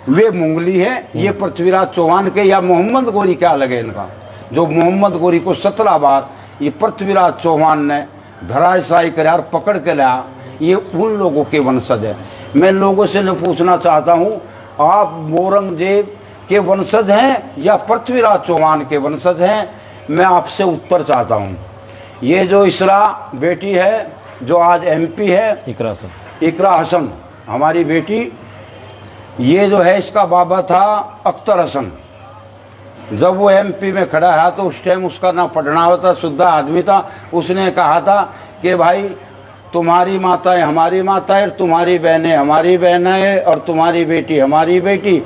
वे मुंगली है, ये पृथ्वीराज चौहान के या मोहम्मद गोरी क्या लगे इनका? जो मोहम्मद गोरी को 17 बार ये पृथ्वीराज चौहान ने धराशायी करार पकड़ के लाया, ये उन लोगों के वंशज है। मैं लोगों से न पूछना चाहता हूँ आप औरंगजेब के वंशज हैं या पृथ्वीराज चौहान के वंशज हैं, मैं आपसे उत्तर चाहता हूँ। ये जो इसरा बेटी है जो आज MP है, इकरा हसन हमारी बेटी, ये जो है इसका बाबा था अख्तर हसन। जब वो MP में खड़ा है तो उस टाइम उसका ना पढ़ना होता, शुद्ध आदमी था। उसने कहा था कि भाई तुम्हारी माता है हमारी माता है, तुम्हारी बहनें हमारी बहनें है, और तुम्हारी बेटी हमारी बेटी,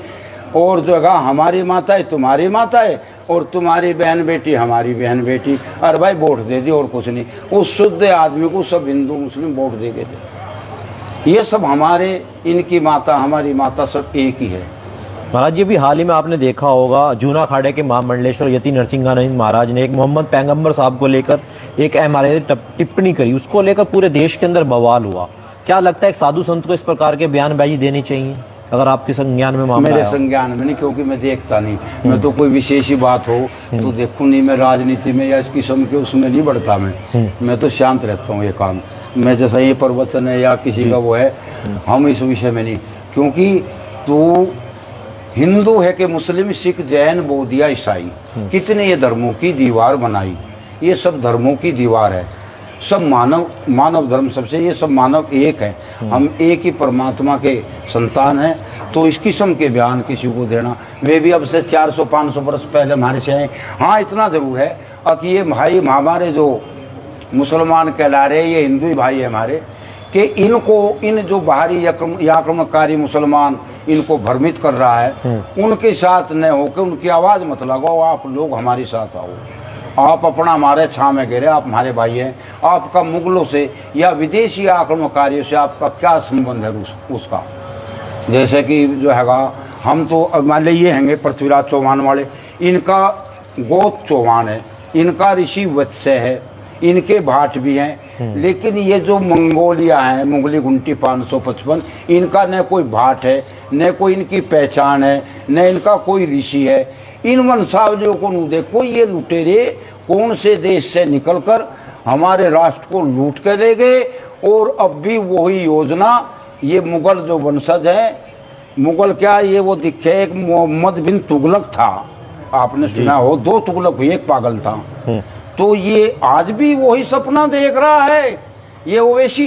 और जो है हमारी माता है तुम्हारी माता है, और तुम्हारी बहन बेटी हमारी बहन बेटी। अरे भाई वोट दे दी और कुछ नहीं। उस शुद्ध आदमी को सब हिंदू मुस्लिम वोट दे गए थे। ये सब हमारे, इनकी माता हमारी माता सब एक ही है। महाराज जी, भी हाल ही में आपने देखा होगा जूना खाड़े के महामंडलेश्वर यति नरसिंहानंद महाराज ने एक मोहम्मद पैगंबर साहब को लेकर एक MRA टिप्पणी करी, उसको लेकर पूरे देश के अंदर बवाल हुआ। क्या लगता है एक साधु संत को इस प्रकार के बयानबाजी देनी चाहिए अगर आपके संज्ञान में मामला? मेरे संज्ञान में नहीं, क्योंकि मैं देखता नहीं। मैं तो कोई विशेष ही बात हो तो देखूं नहीं, मैं राजनीति में या इस किस्म के उसमें नहीं बढ़ता। मैं तो शांत रहता हूँ। ये काम मैं जैसा ये प्रवचन है या किसी का वो है, हम इस विषय में नहीं, क्योंकि तो हिंदू है कि मुस्लिम सिख जैन बौद्ध ईसाई, कितने ये धर्मों की दीवार बनाई। ये सब धर्मों की दीवार है, सब मानव धर्म सबसे, ये सब मानव एक है, हम एक ही परमात्मा के संतान हैं। तो इस किस्म के बयान किसी को देना, वे भी अब से 400-500 वर्ष पहले हमारे से आए। हाँ इतना जरूर है कि ये भाई हमारे जो मुसलमान कहला रहे, ये हिंदू ही भाई है हमारे, कि इनको इन जो बाहरी आक्रमणकारी मुसलमान इनको भ्रमित कर रहा है, उनके साथ न होकर उनकी आवाज़ मत लगाओ। आप लोग हमारे साथ आओ, आप अपना हमारे छां में गिरे, आप हमारे भाई हैं। आपका मुगलों से या विदेशी आक्रमणकारियों से आपका क्या संबंध है उसका? जैसे कि जो हैगा, हम तो मान लीजिए हैंगे पृथ्वीराज चौहान वाले, इनका गोत्र चौहान है, इनका ऋषि वत्स्य है, इनके भाट भी हैं। लेकिन ये जो मंगोलिया है, मुगली घुंटी 555, इनका न कोई भाट है, न कोई इनकी पहचान है, न इनका कोई ऋषि है। इन वंशावलियों को नू देखो, ये लुटेरे कौन से देश से निकलकर हमारे राष्ट्र को लूट के ले गए, और अब भी वही योजना ये मुगल जो वंशज है, मुगल क्या ये वो दिखे, एक मोहम्मद बिन तुगलक था, आपने सुना हो, 2 तुगलक हुए, एक पागल था। तो ये आज भी वही सपना देख रहा है, ये ओवैसी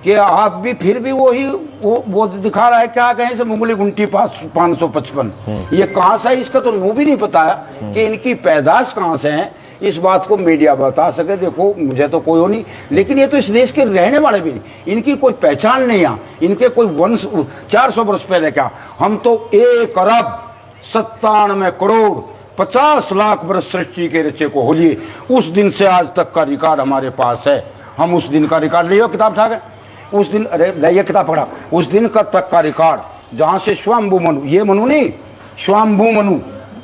कि आप भी फिर भी वो दिखा रहा है क्या कहें से मुंगली गुंटी 555। ये कहाँ से है इसका तो नु भी नहीं पता है कि इनकी पैदाश कहाँ से है। इस बात को मीडिया बता सके, देखो मुझे तो कोई हो नहीं, लेकिन ये तो इस देश के रहने वाले भी, इनकी कोई पहचान नहीं है, इनके कोई वंश 400 वर्ष पहले क्या, हम तो 1,97,50,00,000 वर्ष सृष्टि के रचे को होलिए, उस दिन से आज तक का रिकॉर्ड हमारे पास है। हम उस दिन का रिकॉर्ड लियो, किताब उठा के उस दिन, अरे लाइए किताब पढ़ा, उस दिन का तक का रिकॉर्ड जहां से स्वयंभू मनु, ये मनु नहीं, स्वयंभू मनु,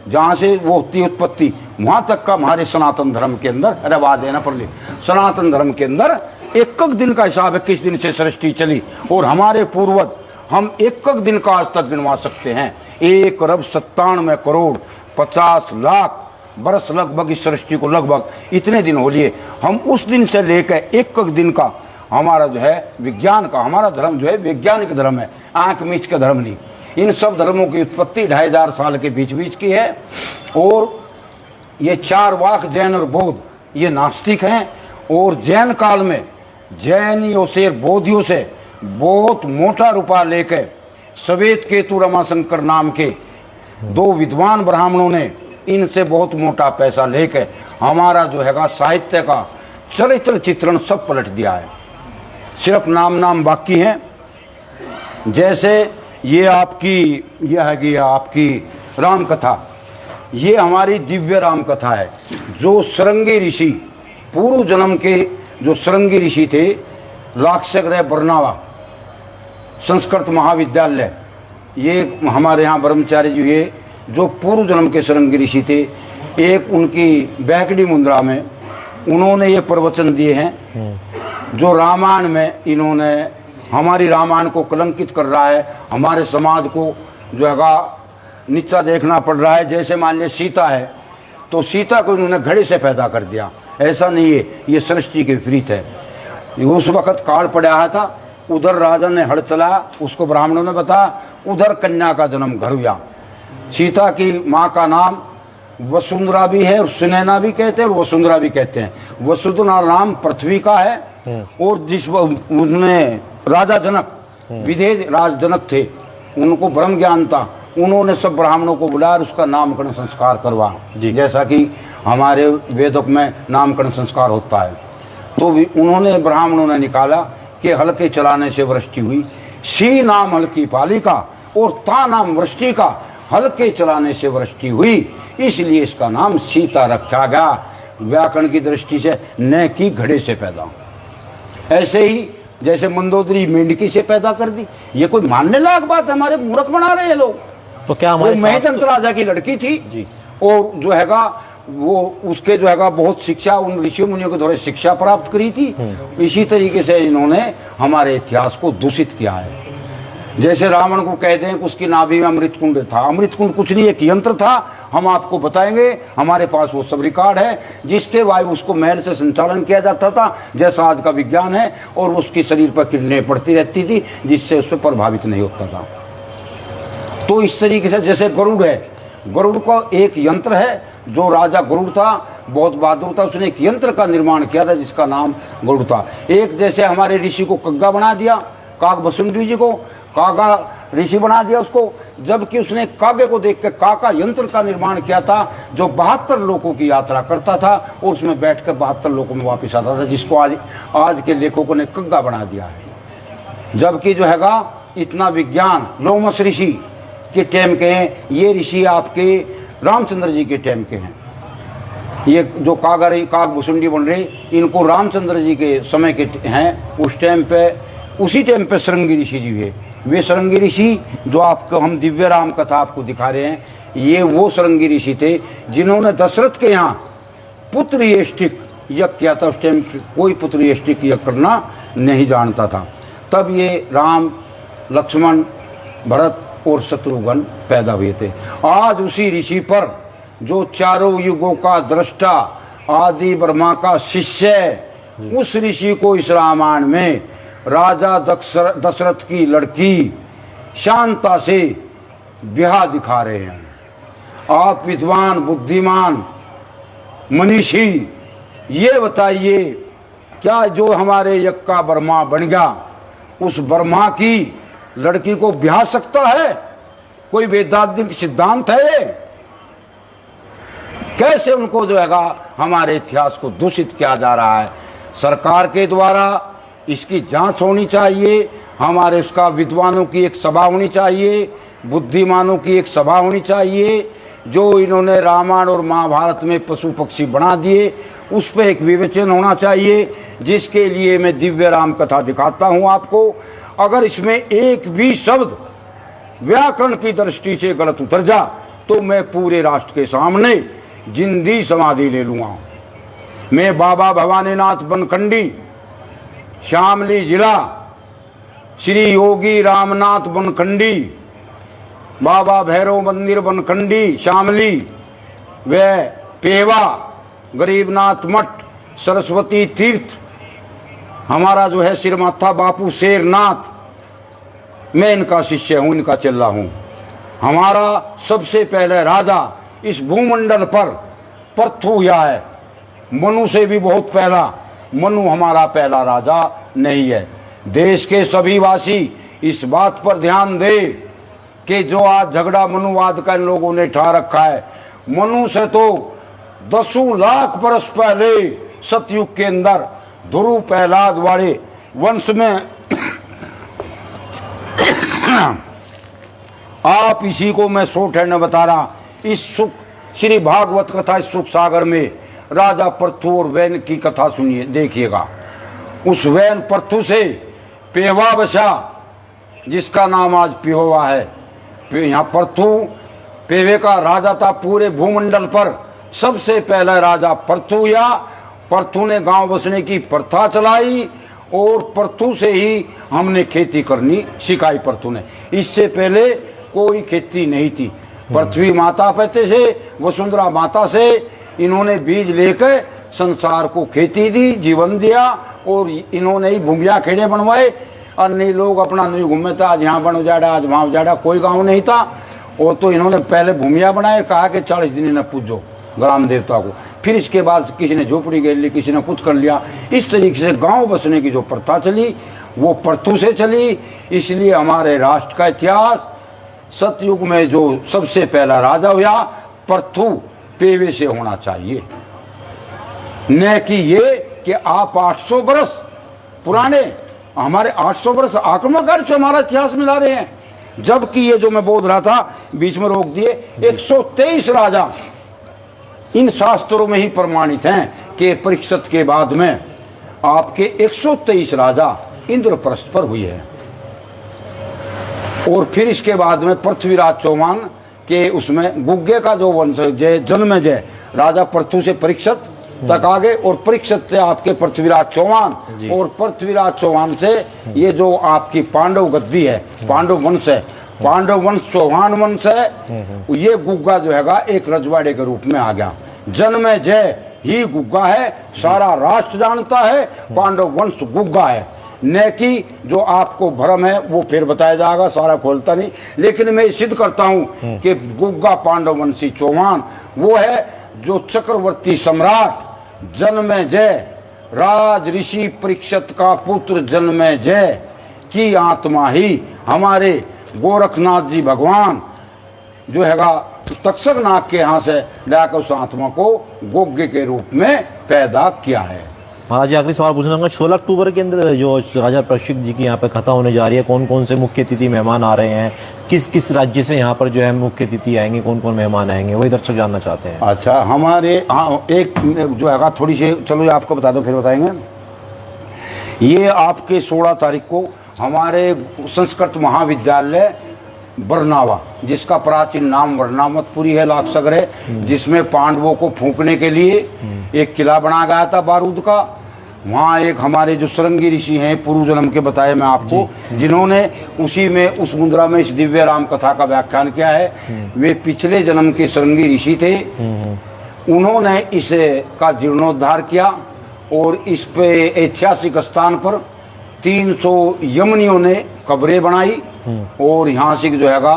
जहां से वो होती उत्पत्ति, वहां तक का हमारे सनातन धर्म के अंदर, अरे बात देना पड़ ली, सनातन धर्म के अंदर एक दिन का हिसाब है किस दिन से सृष्टि चली, और हमारे पूर्वज हम एक दिन का आज तक गिनवा सकते हैं। 1,97,50,00,000 बरस लगभग इस सृष्टि को लगभग इतने दिन हो लिए। हम उस दिन से लेकर एक दिन का हमारा जो है विज्ञान का, हमारा धर्म जो है वैज्ञानिक धर्म है, आंख मीच का धर्म नहीं। इन सब धर्मों की उत्पत्ति 2500 साल के बीच बीच की है, और ये 4 वाक जैन और बौद्ध ये नास्तिक हैं, और जैन काल में जैनियों से बौद्धियों से बहुत मोटा रुपया लेकर श्वेत केतु रमाशंकर नाम के 2 विद्वान ब्राह्मणों ने इनसे बहुत मोटा पैसा लेकर हमारा जो है साहित्य का चरित्र चित्रण सब पलट दिया है। सिर्फ नाम बाकी हैं। जैसे ये आपकी यह है आपकी राम कथा, ये हमारी दिव्य राम कथा है, जो श्रृंगी ऋषि पूर्व जन्म के जो श्रृंगी ऋषि थे, लाक्षागृह बरनावा संस्कृत महाविद्यालय, ये हमारे यहाँ ब्रह्मचारी जी हुए जो पूर्व जन्म के श्रृंगी ऋषि थे। एक उनकी बैकड़ी मुद्रा में उन्होंने ये प्रवचन दिए हैं, जो रामायण में इन्होंने हमारी रामायण को कलंकित कर रहा है, हमारे समाज को जो है नीचा देखना पड़ रहा है। जैसे मान लिया सीता है, तो सीता को इन्होंने घड़े से पैदा कर दिया, ऐसा नहीं है, ये सृष्टि के विपरीत है। उस वक्त काल पड़ा था, उधर राजा ने हड़ चलाया, उसको ब्राह्मणों ने बताया, उधर कन्या का जन्म घर हुआ। सीता की माँ का नाम वसुंधरा भी है और सुनैना भी कहते हैं और वसुंधरा भी कहते हैं। वसुंधरा नाम पृथ्वी का है, और जिस उसने राजा जनक विधेय राज जनक थे, उनको ब्रह्म ज्ञान था, उन्होंने सब ब्राह्मणों को बुलाया, उसका नामकरण संस्कार करवा, जैसा कि हमारे वेदों में नामकरण संस्कार होता है। तो उन्होंने ब्राह्मणों ने निकाला कि हल्के चलाने से वृष्टि हुई, सी नाम हल्की पालिका और ता नाम वृष्टि का, हल्के चलाने से वृष्टि हुई, इसलिए इसका नाम सीता रखा गया। व्याकरण की दृष्टि से न कि घड़े से पैदा। ऐसे ही जैसे मंदोदरी मेंढकी से पैदा कर दी, ये कोई मानने लायक बात है? हमारे मूर्ख बना रहे हैं लोग। तो क्या हमारे महेंद्र राजा की लड़की थी जी, और जो हैगा वो उसके जो हैगा बहुत शिक्षा उन ऋषि मुनियों के द्वारा शिक्षा प्राप्त करी थी। इसी तरीके से इन्होंने हमारे इतिहास को दूषित किया है। जैसे रावण को कहते हैं कि उसकी नाभि में अमृत कुंड था, अमृत कुंड कुछ नहीं, एक यंत्र था, हम आपको बताएंगे, हमारे पास वो सब रिकॉर्ड है, जिसके वायु उसको महल से संचालन किया जाता था, जैसा आज का विज्ञान है, और उसकी शरीर पर किरणें पड़ती रहती थी, जिससे उससे प्रभावित नहीं होता था। तो इस तरीके से जैसे गरुड़ है, गरुड़ का एक यंत्र है, जो राजा गरुड़ था बहुत बहादुर था, उसने एक यंत्र का निर्माण किया था जिसका नाम गरुड़ था। एक जैसे हमारे ऋषि को कग्गा बना दिया, काग वसुंधरी जी को कागा ऋषि बना दिया उसको, जबकि उसने कागे को देख कर काका यंत्र का निर्माण किया था, जो 72 लोकों की यात्रा करता था और उसमें बैठकर 72 लोकों में वापस आता था, जिसको आज के लेखकों ने कग्गा बना दिया है। जबकि जो हैगा इतना विज्ञान लोमस ऋषि के टाइम के हैं, ये ऋषि आपके रामचंद्र जी के टाइम के हैं। ये जो काग भुसुंडी बन रही, इनको रामचंद्र जी के समय के हैं। उस टाइम पे उसी टाइम पे श्रृंगी ऋषि जी हुए, वे श्रृंगी ऋषि जो आपको हम दिव्य राम कथा आपको दिखा रहे हैं, ये वो श्रृंगी ऋषि थे जिन्होंने दशरथ के यहाँ पुत्र यष्टिक यज्ञ किया था। उस टाइम कोई पुत्र यष्टिक यज्ञ करना नहीं जानता था। तब ये राम, लक्ष्मण, भरत और शत्रुघ्न पैदा हुए थे। आज उसी ऋषि पर जो चारों युगों का दृष्टा, आदि ब्रह्मा का शिष्य, उस ऋषि को इस रामायण में राजा दशरथ की लड़की शांता से ब्याह दिखा रहे हैं। आप विद्वान, बुद्धिमान, मनीषी, ये बताइए क्या जो हमारे यज्ञ का ब्रह्मा बन गया, उस ब्रह्मा की लड़की को ब्याह सकता है? कोई वैदांतिक सिद्धांत है ये? कैसे उनको जो है हमारे इतिहास को दूषित किया जा रहा है? सरकार के द्वारा इसकी जांच होनी चाहिए। हमारे उसका विद्वानों की एक सभा होनी चाहिए, बुद्धिमानों की एक सभा होनी चाहिए। जो इन्होंने रामायण और महाभारत में पशु पक्षी बना दिए, उस पर एक विवेचन होना चाहिए, जिसके लिए मैं दिव्य राम कथा दिखाता हूं आपको। अगर इसमें एक भी शब्द व्याकरण की दृष्टि से गलत उतर जा तो मैं पूरे राष्ट्र के सामने जिंदी समाधि ले लूंगा। मैं बाबा भवानीनाथ बनखंडी, शामली जिला, श्री योगी रामनाथ बनखंडी, बाबा भैरव मंदिर बनखंडी शामली, व पेवा गरीबनाथ मठ, सरस्वती तीर्थ, हमारा जो है सिरमाथा बापू शेरनाथ, मैं इनका शिष्य हूं, इनका चेला हूं। हमारा सबसे पहले राजा इस भूमंडल पर पृथु हुआ है, मनु से भी बहुत पहला। मनु हमारा पहला राजा नहीं है। देश के सभी वासी इस बात पर ध्यान दे कि जो आज झगड़ा मनुवाद का इन लोगों ने ठा रखा है, मनु से तो 10 लाख वर्ष पहले सतयुग के अंदर ध्रुव प्रहलाद वाले वंश में आप इसी को मैं शॉर्टहैंड में बता रहा। इस सुख श्री भागवत कथा इस सुख सागर में राजा पृथु और वैन की कथा सुनिए, देखिएगा। उस वैन पृथु से पेवा बसा, जिसका नाम आज पेवा है। यहाँ पृथु पेवे का राजा था। पूरे भूमंडल पर सबसे पहला राजा पृथु या पृथु ने गांव बसने की प्रथा चलाई और पृथु से ही हमने खेती करनी सिखाई पृथु ने। इससे पहले कोई खेती नहीं थी। पृथ्वी माता कहते से, वसुंधरा माता से इन्होंने बीज लेकर संसार को खेती दी, जीवन दिया, और इन्होंने ही भूमिया खेड़े बनवाए। अन्य लोग अपना नहीं घूमे था, आज यहाँ बन जाड़ा, आज वहां जाड़ा, कोई गांव नहीं था। और तो इन्होंने पहले भूमिया बनाए, कहा कि 40 दिन इन्हें पूजो ग्राम देवता को। फिर इसके बाद किसी ने झोपड़ी घेर ली, किसी ने कुछ कर लिया। इस तरीके से गांव बसने की जो प्रथा चली वो पृथु से चली। इसलिए हमारे राष्ट्र का इतिहास सतयुग में जो सबसे पहला राजा हुआ पृथु पेवे से होना चाहिए, न कि ये कि आप 800 वर्ष पुराने, हमारे 800 वर्ष आक्रमणकारी से हमारा इतिहास मिला रहे हैं। जबकि ये जो मैं बोल रहा था बीच में रोक दिए, 123 राजा इन शास्त्रों में ही प्रमाणित हैं कि परीक्षित के बाद में आपके 123 राजा इंद्रप्रस्थ पर हुए हैं। और फिर इसके बाद में पृथ्वीराज चौहान के उसमें गुग्गे का जो वंशज जन्मेजय राजा पृथु से परीक्षित तक आ गए, और परीक्षित से आपके पृथ्वीराज चौहान, और पृथ्वीराज चौहान से ये जो आपकी पांडव गद्दी है, पांडव वंश है, पांडव वंश चौहान वंश है। ये गुग्गा जो हैगा एक रजवाड़े के रूप में आ गया। जन्मेजय ही गुग्गा है, सारा राष्ट्र जानता है पांडव वंश गुग्गा है, न कि जो आपको भ्रम है वो फिर बताया जाएगा, सारा खोलता नहीं। लेकिन मैं सिद्ध करता हूं कि गुग्गा पांडव वंशी चौहान वो है जो चक्रवर्ती सम्राट जन्मेजय, राज ऋषि परीक्षित का पुत्र जन्मेजय की आत्मा ही हमारे गोरखनाथ जी भगवान जो हैगा तक्षक नाग के यहाँ से लाकर उस आत्मा को गुग्गे के रूप में पैदा किया है। महाराज जी आखिरी सवाल पूछना चाहूंगा, 16 अक्टूबर के अंदर जो राजा परीक्षित जी की यहाँ पे कथा होने जा रही है, कौन कौन से मुख्य अतिथि मेहमान आ रहे हैं, किस किस राज्य से यहाँ पर जो है मुख्य अतिथि आएंगे, कौन कौन मेहमान आएंगे, वही दर्शक जानना चाहते हैं। अच्छा, हमारे एक जो है थोड़ी सी, चलो आपको बता दो फिर बताएंगे। ये आपके 16 तारीख को हमारे संस्कृत महाविद्यालय बरनावा, जिसका प्राचीन नाम वर्णामतपुरी है, लाक्षगर है, जिसमें पांडवों को फूंकने के लिए एक किला बनाया गया था बारूद का। वहाँ एक हमारे जो सरंगी ऋषि हैं पूर्व जन्म के बताए मैं आपको, जिन्होंने उसी में उस मुद्रा में इस दिव्य राम कथा का व्याख्यान किया है, वे पिछले जन्म के सरंगी ऋषि थे। उन्होंने इसे का जीर्णोद्धार किया और इस पे ऐतिहासिक स्थान पर 300 यमनियों ने कब्रें बनाई, और यहाँ से जो हैगा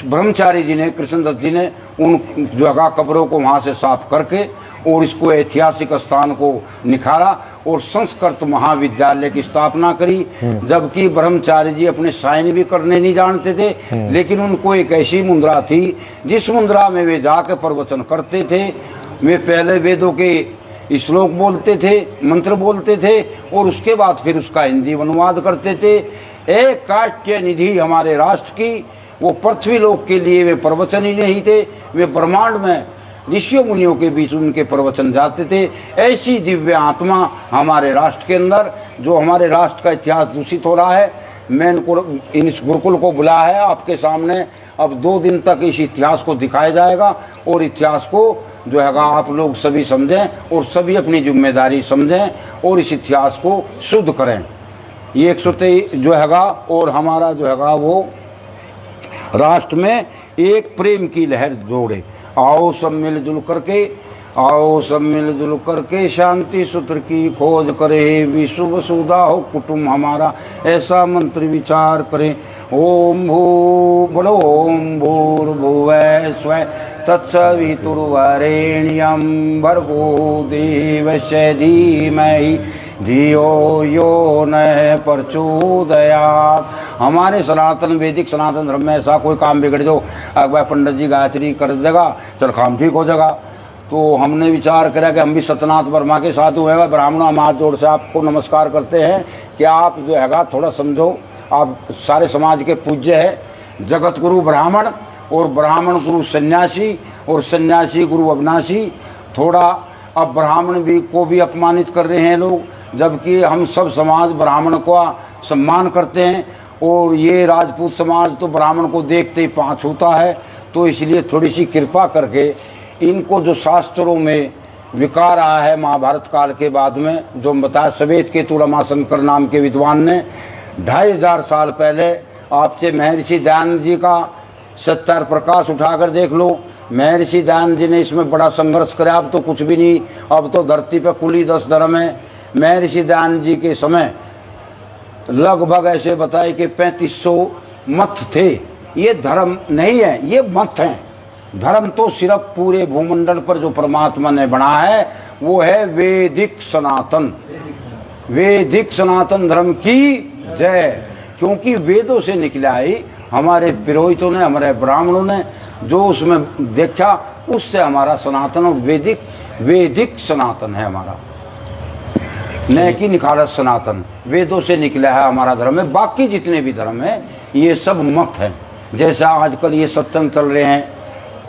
ब्रह्मचारी जी ने, कृष्णदत्त जी ने उन जो हैगा कब्रों को वहाँ से साफ करके और इसको ऐतिहासिक स्थान को निखारा। और संस्कृत महाविद्यालय की स्थापना करी। जबकि ब्रह्मचारी जी अपने साइन भी करने नहीं जानते थे, लेकिन उनको एक ऐसी मुद्रा थी जिस मुद्रा में वे जाकर प्रवचन करते थे। वे पहले वेदों के श्लोक बोलते थे, मंत्र बोलते थे, और उसके बाद फिर उसका हिंदी अनुवाद करते थे। एक काट्य निधि हमारे राष्ट्र की, वो पृथ्वी लोक के लिए वे प्रवचन ही नहीं थे, वे ब्रह्मांड में ऋषियों मुनियों के बीच उनके प्रवचन जाते थे। ऐसी दिव्य आत्मा हमारे राष्ट्र के अंदर, जो हमारे राष्ट्र का इतिहास दूषित हो रहा है, मैं इस गुरुकुल को बुलाया है आपके सामने। अब 2 दिन तक इस इतिहास को दिखाया जाएगा, और इतिहास को जो है आप लोग सभी समझें, और सभी अपनी जिम्मेदारी समझें, और इस इतिहास को शुद्ध करें। ये 123 जो है, और हमारा जो है वो राष्ट्र में एक प्रेम की लहर जोड़े। आओ सब मिलजुल करके, आओ सब मिलजुल करके शांति सूत्र की खोज करे, विश्व वसुधा हो कुटुंब हमारा, ऐसा मंत्र विचार करें। ओम भू बोलो ओम भूर्भुवः स्वः तत्सवितुर्वरेण्यं भर्गो देवस्य धीमहि धियो यो न प्रचोदयात्। हमारे सनातन वैदिक सनातन धर्म में ऐसा कोई काम बिगड़ जाओ, अगर पंडित जी गायत्री कर देगा, चल काम ठीक हो जाएगा। तो हमने विचार करा कि हम भी सत्यनाथ वर्मा के साथ हुए हैं। ब्राह्मणों, हम हाथ जोड़ से आपको नमस्कार करते हैं कि आप जो है थोड़ा समझो, आप सारे समाज के पूज्य है। जगत गुरु ब्राह्मण, और ब्राह्मण गुरु सन्यासी, और सन्यासी गुरु अविनाशी। थोड़ा अब ब्राह्मण भी को भी अपमानित कर रहे हैं लोग, जबकि हम सब समाज ब्राह्मण का सम्मान करते हैं, और ये राजपूत समाज तो ब्राह्मण को देखते ही पाँच होता है। तो इसलिए थोड़ी सी कृपा करके इनको जो शास्त्रों में विकार आया है महाभारत काल के बाद में, जो बताया सवेत केतु रमाशंकर नाम के विद्वान ने 2500 साल पहले आपसे महर्षि दयानंद जी का सत्तर प्रकाश उठाकर देख लो। महर्षि दयानंद जी ने इसमें बड़ा संघर्ष कराया। अब तो कुछ भी नहीं, अब तो धरती पर कुल ही 10 धर्म है। महर्षि दयानंद जी के समय लगभग ऐसे बताए कि 3500 मत थे। ये धर्म नहीं है, ये मत हैं। धर्म तो सिर्फ पूरे भूमंडल पर जो परमात्मा ने बनाया है वो है वैदिक सनातन। वैदिक सनातन धर्म की जय। क्योंकि वेदों से निकला ही हमारे पुरोहितों ने, हमारे ब्राह्मणों ने जो उसमें देखा, उससे हमारा सनातन और वैदिक सनातन है हमारा, न कि निखालस सनातन। वेदों से निकला है हमारा धर्म है। बाकी जितने भी धर्म है ये सब मत है। जैसा आजकल ये सत्संग चल रहे हैं,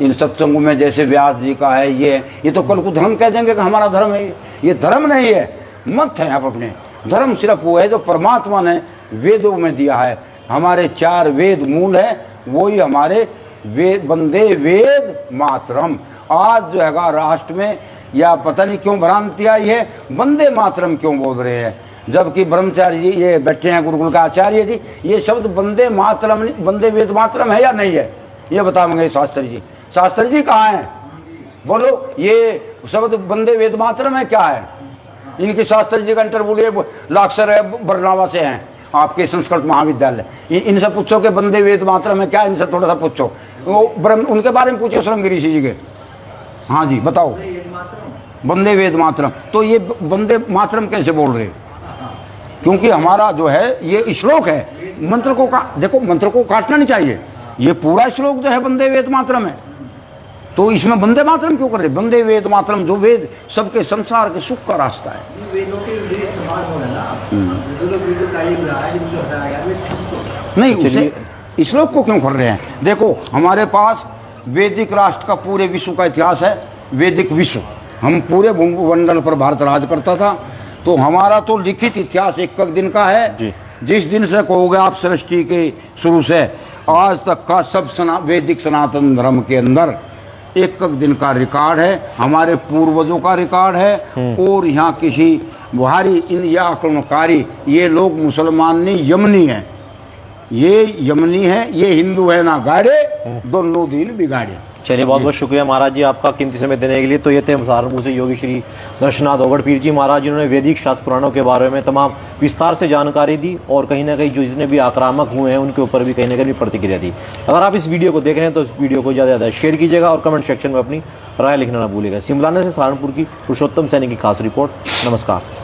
इन सत्संगों में जैसे व्यास जी का है, ये तो कल को धर्म कह देंगे कि हमारा धर्म है। ये धर्म नहीं है, मत है। आप अपने धर्म सिर्फ वो है जो परमात्मा ने वेदों में दिया है। हमारे 4 वेद मूल है, वही हमारे वेद, वंदे वेद मातरम। आज जो है राष्ट्र में या पता नहीं क्यों भ्रांति आई है, वंदे मातरम क्यों बोल रहे हैं, जबकि ब्रह्मचारी जी ये बैठे हैं गुरुकुल का आचार्य जी, ये शब्द वंदे मातरम, वंदे वेद मातरम है या नहीं है, ये बताएंगे शास्त्री जी। शास्त्री जी कहाँ हैं, बोलो। ये शब्द वंदे वेद मातरम है क्या है? इनके शास्त्री जी का इंटरव्यू लाक्सर है, बरनावा से हैं, आपके संस्कृत महाविद्यालय। इनसे पूछो कि वंदे वेद मातरम है क्या, इनसे थोड़ा सा पूछो। वो उनके बारे में पूछो श्रृंगी ऋषि जी के। हाँ जी बताओ, वंदे वेद मातरम। तो ये वंदे मातरम कैसे बोल रहे? क्योंकि हमारा जो है ये श्लोक है, मंत्र को देखो, मंत्र को काटना नहीं चाहिए। ये पूरा श्लोक जो है वंदे वेद मातरम है, तो इसमें वंदे मातरम क्यों कर रहे? वंदे वेद मातरम, जो वेद सबके संसार के सुख का रास्ता है। नहीं, उसे श्लोक को क्यों कर रहे हैं? देखो हमारे पास वैदिक राष्ट्र का पूरे विश्व का इतिहास है। वैदिक विश्व, हम पूरे भूमंडल पर भारत राज करता था, तो हमारा तो लिखित इतिहास एक दिन का है। जिस दिन से कहोगे आप सृष्टि के शुरू से आज तक का सब वैदिक सनातन धर्म के अंदर एक दिन का रिकॉर्ड है, हमारे पूर्वजों का रिकॉर्ड है। और यहाँ किसी बुहारी इन या आक्रमणकारी ये लोग मुसलमान नहीं, यमनी है। ये यमनी है, ये हिंदू है ना गाड़े, दोनों दिन बिगाड़े। चलिए, बहुत बहुत शुक्रिया महाराज जी आपका कीमती समय देने के लिए। तो ये थे सहारनपुर से योगी श्री नरसिंहनाथ ओगड़ पीर जी महाराज, जिन्होंने वैदिक शास्त्र पुराणों के बारे में तमाम विस्तार से जानकारी दी, और कहीं ना कहीं जो जितने भी आक्रामक हुए हैं उनके ऊपर भी कहीं ना कहीं प्रतिक्रिया दी। अगर आप इस वीडियो को देख रहे हैं तो इस वीडियो को ज़्यादा से ज़्यादा शेयर कीजिएगा और कमेंट सेक्शन में अपनी राय लिखना ना भूलिएगा। शिमला से सहारनपुर की पुरुषोत्तम सैनी की खास रिपोर्ट। नमस्कार।